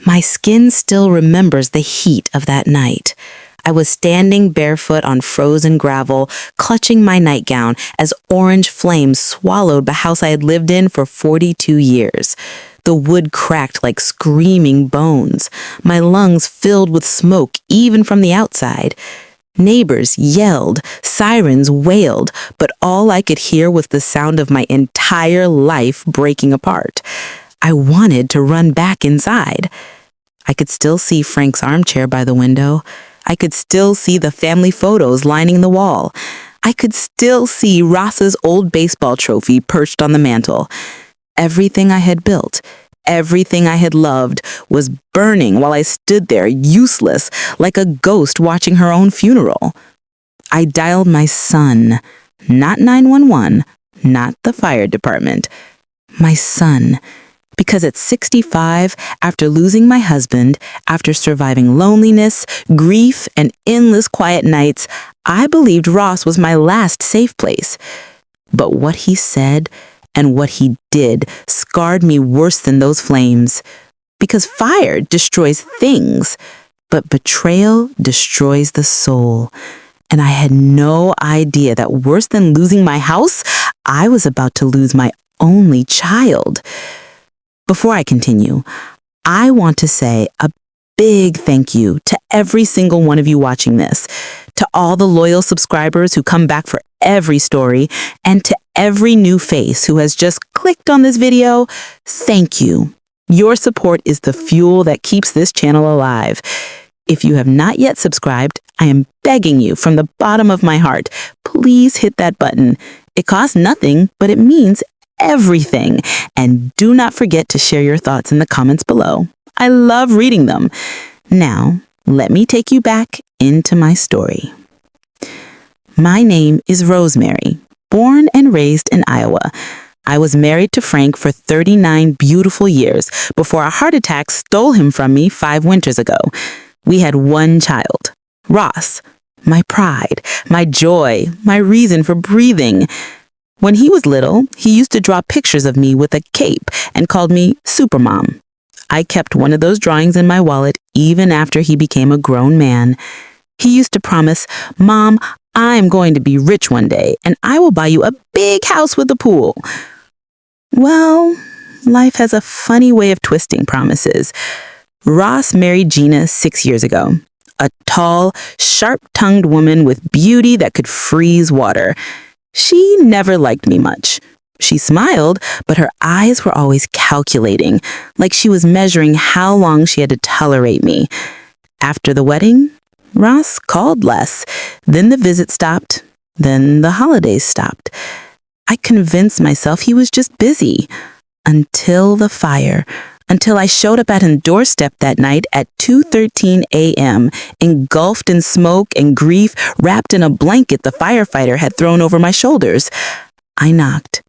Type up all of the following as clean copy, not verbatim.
My skin still remembers the heat of that night. I was standing barefoot on frozen gravel, clutching my nightgown as orange flames swallowed the house I had lived in for 42 years. The wood cracked like screaming bones. My lungs filled with smoke even from the outside. Neighbors yelled, sirens wailed, but all I could hear was the sound of my entire life breaking apart. I wanted to run back inside. I could still see Frank's armchair by the window. I could still see the family photos lining the wall. I could still see Ross's old baseball trophy perched on the mantel. Everything I had built, everything I had loved, was burning while I stood there, useless, like a ghost watching her own funeral. I dialed my son, not 911, not the fire department, my son. Because at 65, after losing my husband, after surviving loneliness, grief, and endless quiet nights, I believed Ross was my last safe place. But what he said and what he did scarred me worse than those flames. Because fire destroys things, but betrayal destroys the soul. And I had no idea that worse than losing my house, I was about to lose my only child. Before I continue, I want to say a big thank you to every single one of you watching this, to all the loyal subscribers who come back for every story, and to every new face who has just clicked on this video. Thank you. Your support is the fuel that keeps this channel alive. If you have not yet subscribed, I am begging you from the bottom of my heart, please hit that button. It costs nothing, but it means everything. And do not forget to share your thoughts in the comments below. I love reading them. Now, let me take you back into my story. My name is Rosemary, born and raised in Iowa. I was married to Frank for 39 beautiful years before a heart attack stole him from me 5 winters ago. We had one child, Ross, my pride, my joy, my reason for breathing. When he was little, he used to draw pictures of me with a cape and called me Supermom. I kept one of those drawings in my wallet even after he became a grown man. He used to promise, "Mom, I'm going to be rich one day, and I will buy you a big house with a pool." Well, life has a funny way of twisting promises. Ross married Gina 6 years ago, a tall, sharp-tongued woman with beauty that could freeze water. She never liked me much. She smiled, but her eyes were always calculating, like she was measuring how long she had to tolerate me. After the wedding, Ross called less. Then the visit stopped. Then the holidays stopped. I convinced myself he was just busy. Until the fire. Until I showed up at his doorstep that night at 2:13 a.m., engulfed in smoke and grief, wrapped in a blanket the firefighter had thrown over my shoulders. I knocked.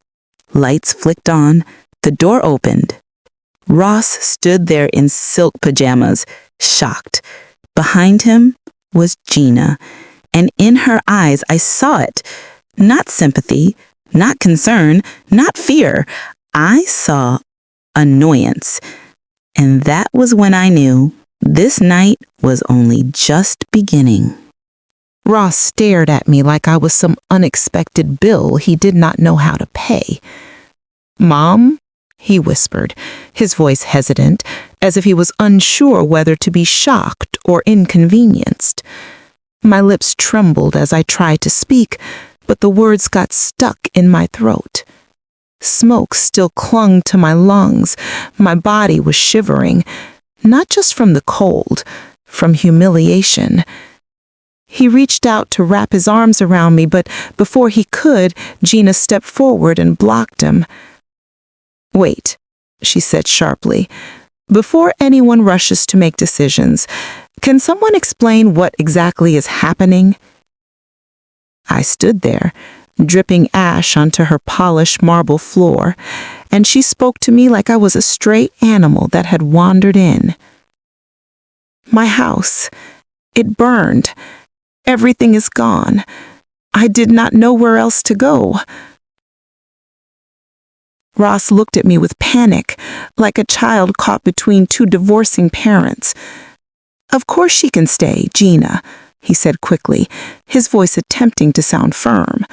Lights flicked on. The door opened. Ross stood there in silk pajamas, shocked. Behind him was Gina, and in her eyes I saw it. Not sympathy, not concern, not fear. I saw annoyance. And that was when I knew this night was only just beginning. Ross stared at me like I was some unexpected bill he did not know how to pay. "Mom?" he whispered, his voice hesitant, as if he was unsure whether to be shocked or inconvenienced. My lips trembled as I tried to speak, but the words got stuck in my throat. Smoke still clung to my lungs. My body was shivering, not just from the cold, from humiliation. He reached out to wrap his arms around me, but before he could, Gina stepped forward and blocked him. "Wait," she said sharply. "Before anyone rushes to make decisions, can someone explain what exactly is happening?" I stood there, dripping ash onto her polished marble floor, and she spoke to me like I was a stray animal that had wandered in. "My house, it burned. Everything is gone. I did not know where else to go." Ross looked at me with panic, like a child caught between two divorcing parents. "Of course she can stay, Gina," he said quickly, his voice attempting to sound firm.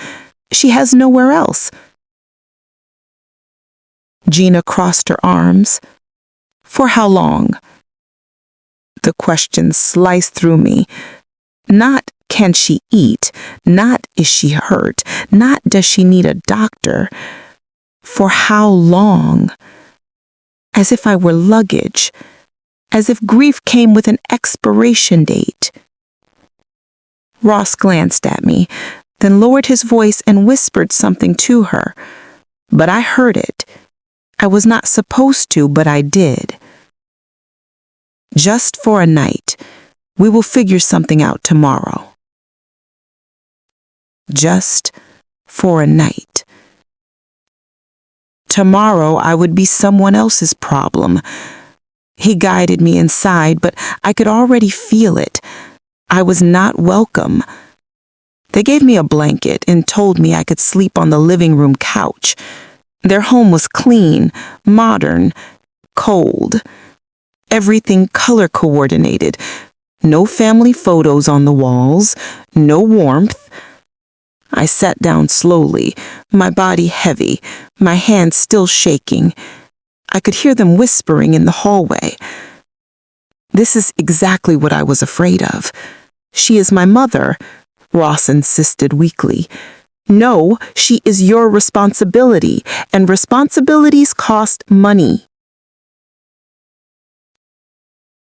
"She has nowhere else." Gina crossed her arms. "For how long?" The question sliced through me. Not can she eat, not is she hurt, not does she need a doctor. For how long? As if I were luggage, as if grief came with an expiration date. Ross glanced at me, then lowered his voice and whispered something to her. But I heard it. I was not supposed to, but I did. "Just for a night. We will figure something out tomorrow." Just for a night. Tomorrow I would be someone else's problem. He guided me inside, but I could already feel it. I was not welcome. They gave me a blanket and told me I could sleep on the living room couch. Their home was clean, modern, cold. Everything color coordinated. No family photos on the walls, no warmth. I sat down slowly, my body heavy, my hands still shaking. I could hear them whispering in the hallway. "This is exactly what I was afraid of. She is my mother," Ross insisted weakly. "No, she is your responsibility, and responsibilities cost money."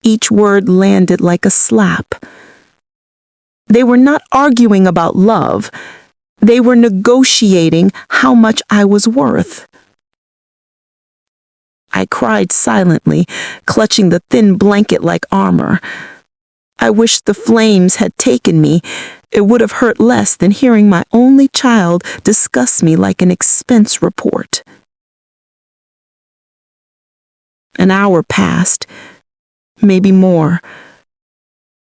Each word landed like a slap. They were not arguing about love. They were negotiating how much I was worth. I cried silently, clutching the thin blanket like armor. I wished the flames had taken me. It would have hurt less than hearing my only child discuss me like an expense report. An hour passed, maybe more.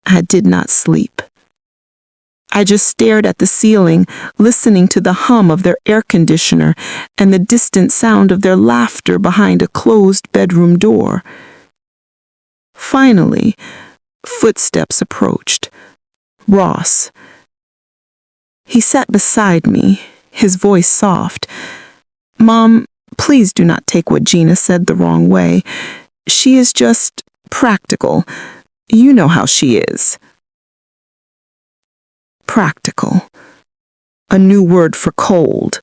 I did not sleep. I just stared at the ceiling, listening to the hum of their air conditioner and the distant sound of their laughter behind a closed bedroom door. Finally, footsteps approached. Ross. He sat beside me, his voice soft. "Mom, please do not take what Gina said the wrong way. She is just practical. You know how she is." Practical. A new word for cold.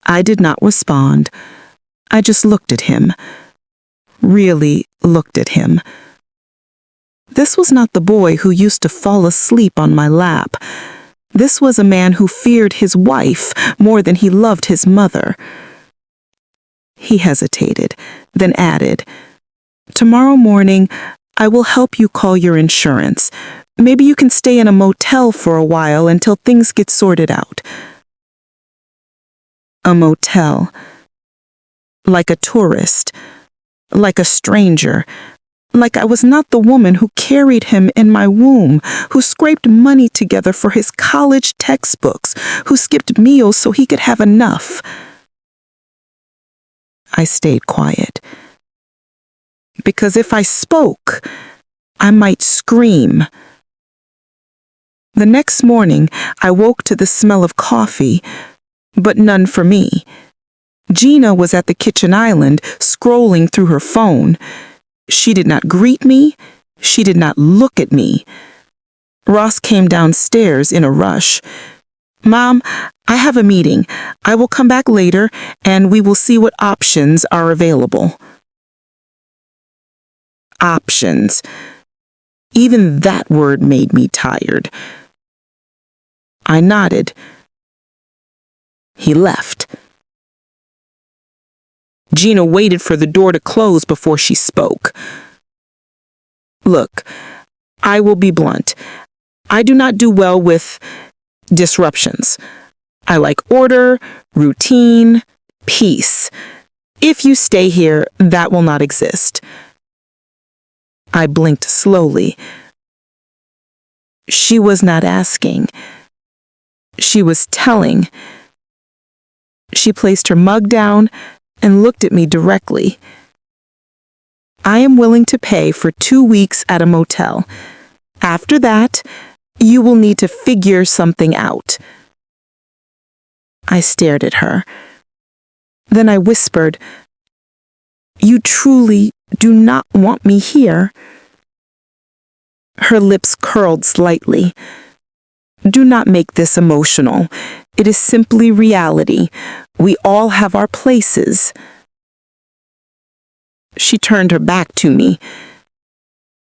I did not respond. I just looked at him. Really looked at him. This was not the boy who used to fall asleep on my lap. This was a man who feared his wife more than he loved his mother. He hesitated, then added, "Tomorrow morning, I will help you call your insurance. Maybe you can stay in a motel for a while until things get sorted out." A motel. Like a tourist. Like a stranger. Like I was not the woman who carried him in my womb, who scraped money together for his college textbooks, who skipped meals so he could have enough. I stayed quiet. Because if I spoke, I might scream. The next morning, I woke to the smell of coffee, but none for me. Gina was at the kitchen island, scrolling through her phone. She did not greet me. She did not look at me. Ross came downstairs in a rush. "Mom, I have a meeting. I will come back later, and we will see what options are available." Options. Even that word made me tired. I nodded. He left. Gina waited for the door to close before she spoke. "Look, I will be blunt. I do not do well with disruptions. I like order, routine, peace. If you stay here, that will not exist." I blinked slowly. She was not asking. She was telling. She placed her mug down and looked at me directly. I am willing to pay for 2 weeks at a motel. After that, you will need to figure something out. I stared at her. Then I whispered, "You truly do not want me here?" Her lips curled slightly. "Do not make this emotional. It is simply reality. We all have our places." She turned her back to me,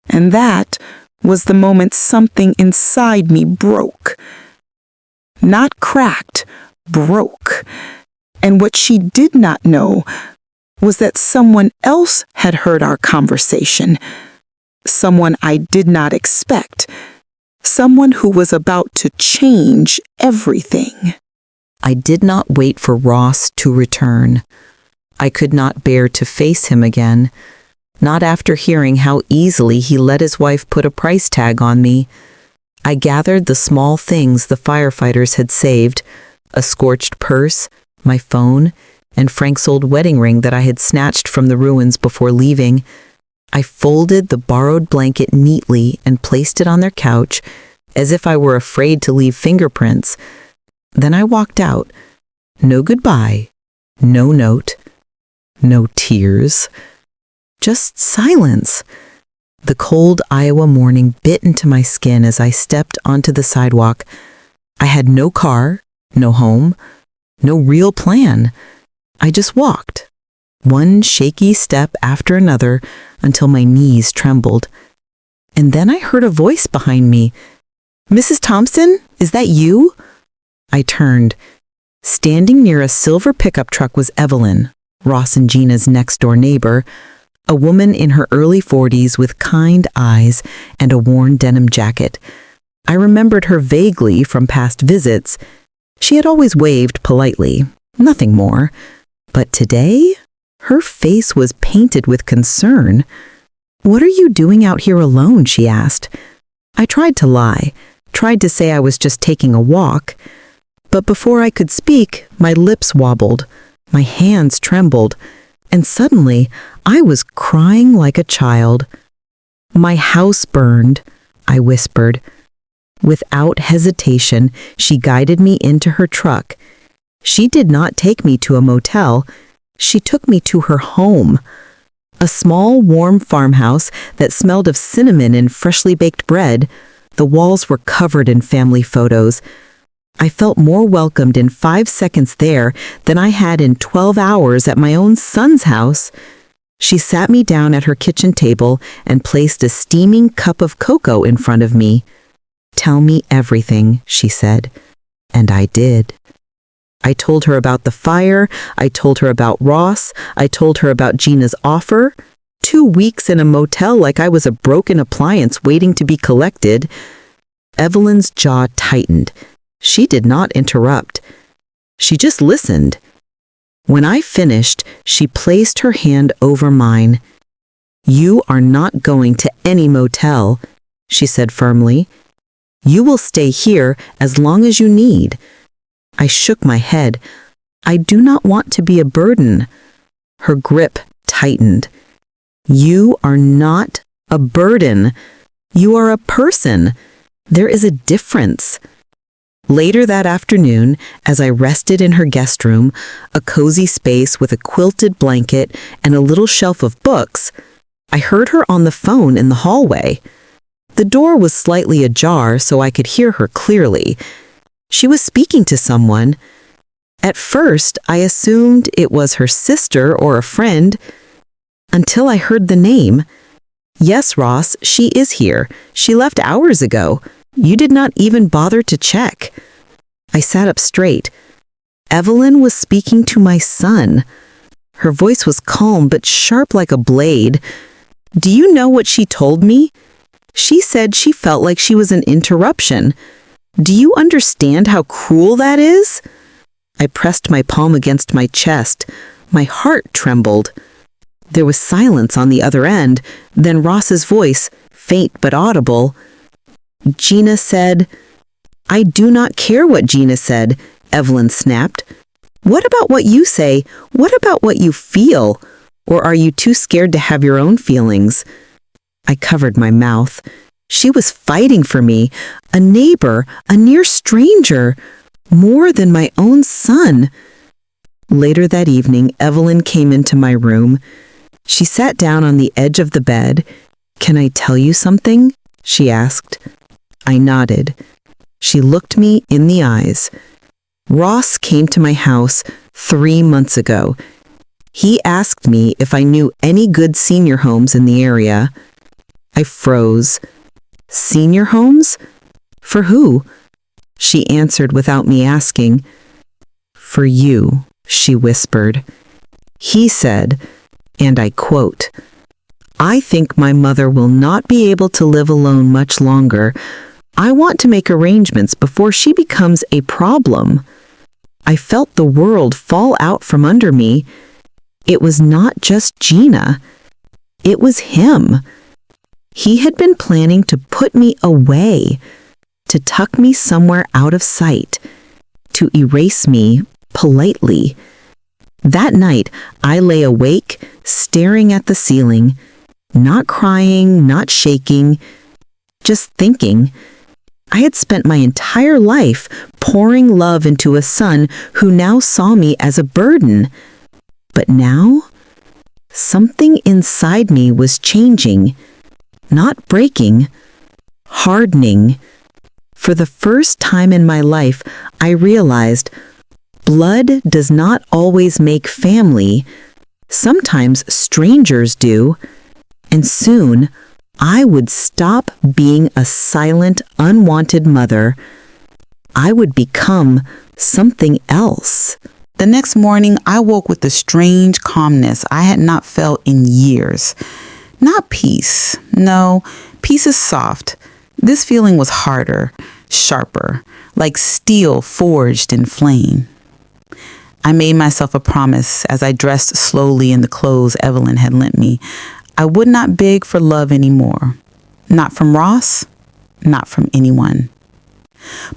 and that was the moment something inside me broke. Not cracked, broke. And what she did not know was that someone else had heard our conversation. Someone I did not expect. Someone who was about to change everything. I did not wait for Ross to return. I could not bear to face him again, not after hearing how easily he let his wife put a price tag on me. I gathered the small things the firefighters had saved, a scorched purse, my phone, and Frank's old wedding ring that I had snatched from the ruins before leaving. I folded the borrowed blanket neatly and placed it on their couch, as if I were afraid to leave fingerprints. Then I walked out. No goodbye, no note, no tears, just silence. The cold Iowa morning bit into my skin as I stepped onto the sidewalk. I had no car, no home, no real plan. I just walked, one shaky step after another, until my knees trembled. And then I heard a voice behind me. "Mrs. Thompson, is that you?" I turned. Standing near a silver pickup truck was Evelyn, Ross and Gina's next-door neighbor, a woman in her early 40s with kind eyes and a worn denim jacket. I remembered her vaguely from past visits. She had always waved politely, nothing more. But today, her face was painted with concern. "What are you doing out here alone?" she asked. I tried to lie, tried to say I was just taking a walk. But before I could speak, my lips wobbled, my hands trembled, and suddenly I was crying like a child. "My house burned," I whispered. Without hesitation, she guided me into her truck. She did not take me to a motel. She took me to her home. A small, warm farmhouse that smelled of cinnamon and freshly baked bread. The walls were covered in family photos. I felt more welcomed in 5 seconds there than I had in 12 hours at my own son's house. She sat me down at her kitchen table and placed a steaming cup of cocoa in front of me. "Tell me everything," she said. And I did. I told her about the fire, I told her about Ross, I told her about Gina's offer. 2 weeks in a motel like I was a broken appliance waiting to be collected. Evelyn's jaw tightened. She did not interrupt. She just listened. When I finished, she placed her hand over mine. "You are not going to any motel," she said firmly. "You will stay here as long as you need." I shook my head. "I do not want to be a burden." Her grip tightened. "You are not a burden. You are a person. There is a difference." Later that afternoon, as I rested in her guest room, a cozy space with a quilted blanket and a little shelf of books, I heard her on the phone in the hallway. The door was slightly ajar so I could hear her clearly. She was speaking to someone. At first, I assumed it was her sister or a friend, until I heard the name. "Yes, Ross, she is here. She left hours ago. You did not even bother to check." I sat up straight. Evelyn was speaking to my son. Her voice was calm but sharp like a blade. "Do you know what she told me? She said she felt like she was an interruption. Do you understand how cruel that is?" I pressed my palm against my chest. My heart trembled. There was silence on the other end, then Ross's voice, faint but audible. "Gina said—" "I do not care what Gina said," Evelyn snapped. What about what you say? What about what you feel? Or are you too scared to have your own feelings? I covered my mouth. She was fighting for me, a neighbor, a near stranger, more than my own son. Later that evening, Evelyn came into my room. She sat down on the edge of the bed. "Can I tell you something?" she asked. I nodded. She looked me in the eyes. Ross came to my house 3 months ago. He asked me if I knew any good senior homes in the area. I froze. Senior homes? For who? She answered without me asking. For you, she whispered. He said, and I quote, "I think my mother will not be able to live alone much longer. I want to make arrangements before she becomes a problem." I felt the world fall out from under me. It was not just Gina. It was him. He had been planning to put me away, to tuck me somewhere out of sight, to erase me politely. That night, I lay awake, staring at the ceiling, not crying, not shaking, just thinking. I had spent my entire life pouring love into a son who now saw me as a burden. But now, something inside me was changing, not breaking, hardening. For the first time in my life, I realized blood does not always make family. Sometimes strangers do. And soon, I would stop being a silent, unwanted mother. I would become something else. The next morning, I woke with a strange calmness I had not felt in years. Not peace. No, peace is soft. This feeling was harder, sharper, like steel forged in flame. I made myself a promise as I dressed slowly in the clothes Evelyn had lent me. I would not beg for love anymore. Not from Ross, not from anyone.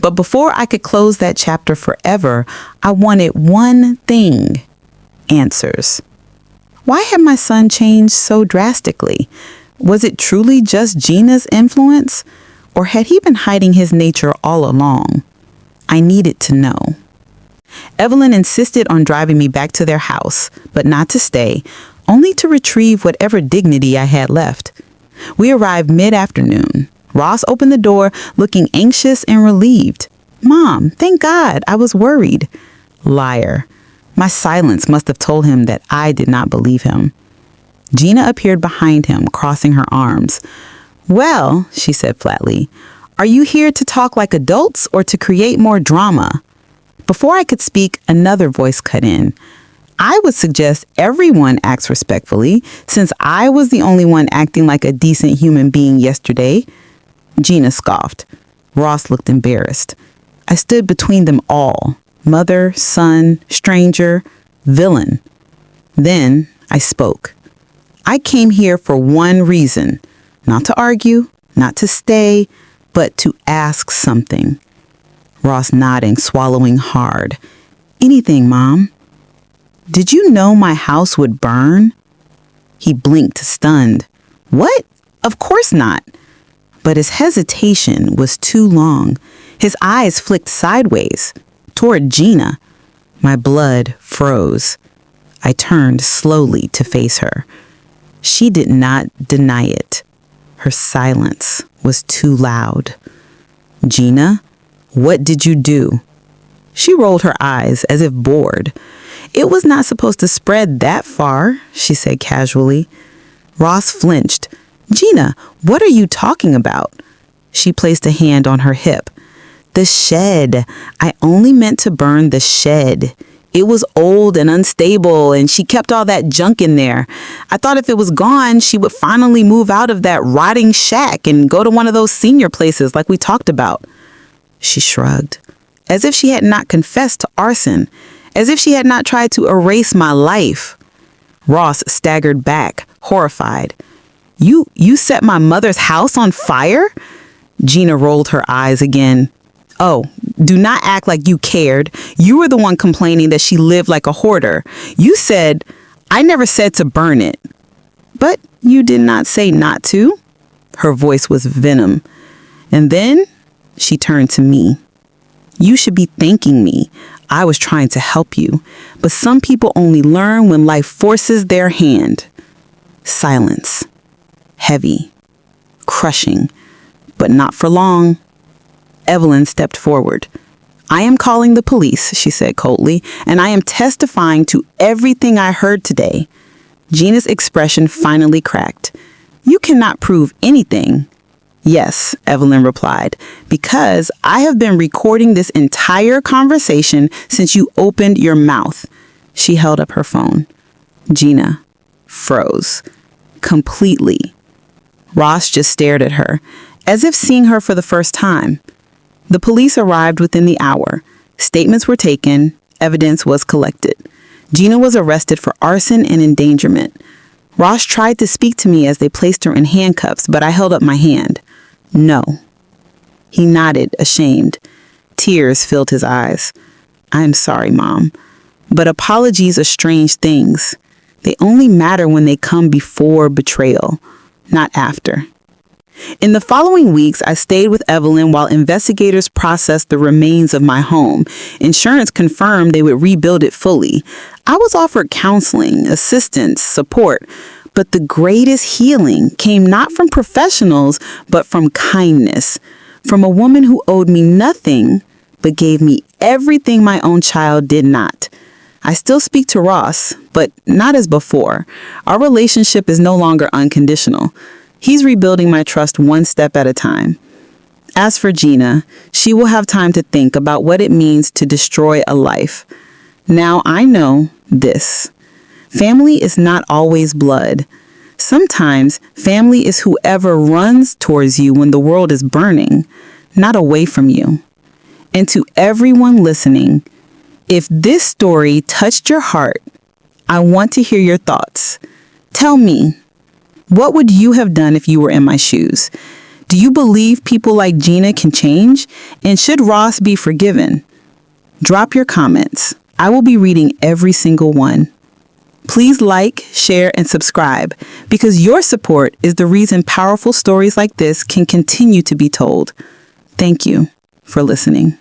But before I could close that chapter forever, I wanted one thing: answers. Why had my son changed so drastically? Was it truly just Gina's influence? Or had he been hiding his nature all along? I needed to know. Evelyn insisted on driving me back to their house, but not to stay, only to retrieve whatever dignity I had left. We arrived mid-afternoon. Ross opened the door, looking anxious and relieved. "Mom, thank God, I was worried." Liar. My silence must have told him that I did not believe him. Gina appeared behind him, crossing her arms. "Well," she said flatly, "are you here to talk like adults or to create more drama?" Before I could speak, another voice cut in. "I would suggest everyone acts respectfully, since I was the only one acting like a decent human being yesterday." Gina scoffed. Ross looked embarrassed. I stood between them all, mother, son, stranger, villain. Then I spoke. "I came here for one reason, not to argue, not to stay, but to ask something." Ross nodding, swallowing hard. "Anything, Mom." "Did you know my house would burn?" He blinked, stunned. "What? Of course not." But his hesitation was too long. His eyes flicked sideways, toward Gina. My blood froze. I turned slowly to face her. She did not deny it. Her silence was too loud. "Gina, what did you do?" She rolled her eyes as if bored. "It was not supposed to spread that far," she said casually. Ross flinched. "Gina, what are you talking about?" She placed a hand on her hip. "The shed. I only meant to burn the shed. It was old and unstable, and she kept all that junk in there. I thought if it was gone, she would finally move out of that rotting shack and go to one of those senior places like we talked about." She shrugged, as if she had not confessed to arson, as if she had not tried to erase my life. Ross staggered back, horrified. You set my mother's house on fire?" Gina rolled her eyes again. Oh, do not act like you cared. You were the one complaining that she lived like a hoarder. You said, I never said to burn it. But you did not say not to. Her voice was venom. And then she turned to me. You should be thanking me. I was trying to help you. But some people only learn when life forces their hand. Silence. Heavy. Crushing. But not for long. Evelyn stepped forward. I am calling the police, she said coldly, and I am testifying to everything I heard today. Gina's expression finally cracked. You cannot prove anything. Yes, Evelyn replied, because I have been recording this entire conversation since you opened your mouth. She held up her phone. Gina froze. Completely. Ross just stared at her, as if seeing her for the first time. The police arrived within the hour. Statements were taken. Evidence was collected. Gina was arrested for arson and endangerment. Ross tried to speak to me as they placed her in handcuffs, but I held up my hand. No. He nodded, ashamed. Tears filled his eyes. I am sorry, Mom. But apologies are strange things. They only matter when they come before betrayal, not after. In the following weeks, I stayed with Evelyn while investigators processed the remains of my home. Insurance confirmed they would rebuild it fully. I was offered counseling, assistance, support, but the greatest healing came not from professionals, but from kindness, from a woman who owed me nothing, but gave me everything my own child did not. I still speak to Ross, but not as before. Our relationship is no longer unconditional. He's rebuilding my trust one step at a time. As for Gina, she will have time to think about what it means to destroy a life. Now I know this. Family is not always blood. Sometimes family is whoever runs towards you when the world is burning, not away from you. And to everyone listening, if this story touched your heart, I want to hear your thoughts. Tell me, what would you have done if you were in my shoes? Do you believe people like Gina can change? And should Ross be forgiven? Drop your comments. I will be reading every single one. Please like, share, and subscribe, because your support is the reason powerful stories like this can continue to be told. Thank you for listening.